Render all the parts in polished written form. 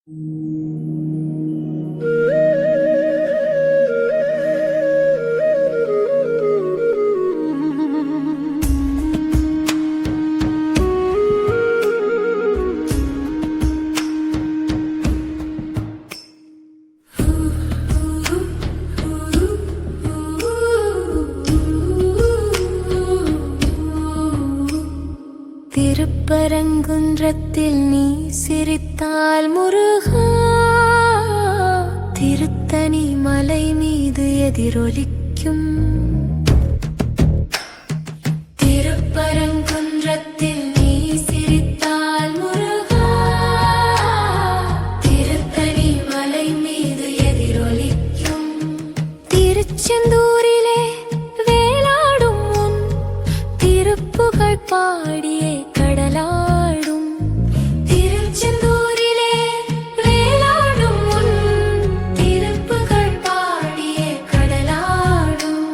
திருப்பரங்குன்றத்தில் நீ சிரித்தால் முருகா, திருத்தணி மலை மீது எதிரொலிக்கும். திருப்பரங்குன்றத்தில் நீ சிரித்தால் முருகா, திருத்தணி மலை மீது எதிரொலிக்கும். திருச்செந்தூரிலே வேலாடும் உன் திருப்புகழ் பாடியே கடலாடும். திருச்செந்தூரிலே வேலாடும் உன் திருப்புகழ் பாடியே கடலாடும்.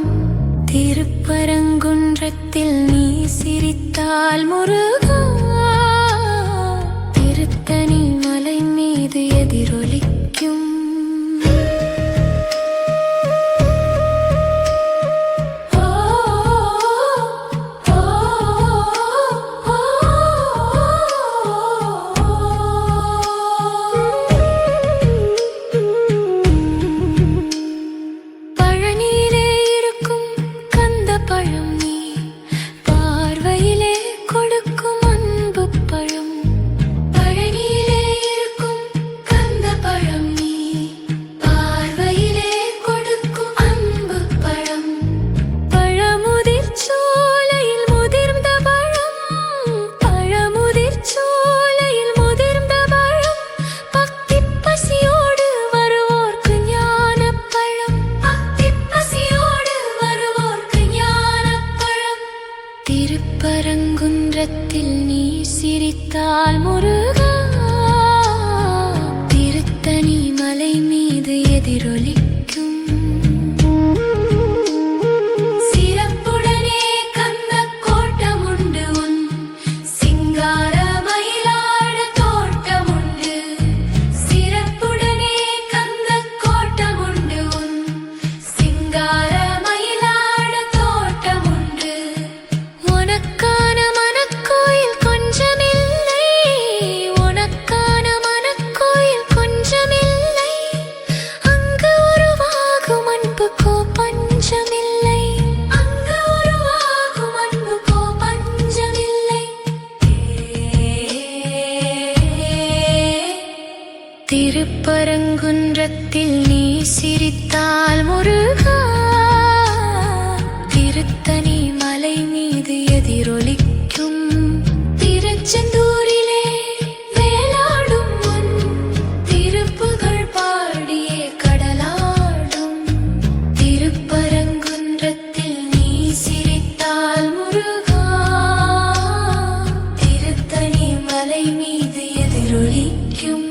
திருப்பரங்குன்றத்தில் நீ சிரித்தால் முருகா, திருத்தணி மலை மீது எதிரொலிக்கும். திருப்பரங்குன்றத்தில் நீ சிரித்தால் முருகா, திருத்தணி மலை மீது எதிரொலிக்கும். சிறப்புடனே கந்த கோட்டமுண்டு உன் சிங்கார மயிலாட தோட்டமுண்டு. சிறப்புடனே கந்த கோட்டமுண்டு உன் சிங்கார மயிலாட தோட்டமுண்டு. உனக்கான மனக்கோயில் கொஞ்சமில்லை, உனக்கான மனக்கோயில் கொஞ்சமில்லை. அங்கு உருவாகும் அன்புக்கோ பஞ்சமில்லை, அங்கு உருவாகும் அன்புக்கோ பஞ்சமில்லை. திருப்பரங்குன்றத்தில் நீ சிரித்தால் முருகா, திருத்தணி மலை மீது எதிரொலிக்கும். திருச்செந்தூரிலே வேலாடும் உன் திருப்புகழ் பாடியே கடலாடும். திருப்பரங்குன்றத்தில் நீ சிரித்தால் முருகா, திருத்தணி மலை மீது எதிரொலிக்கும்.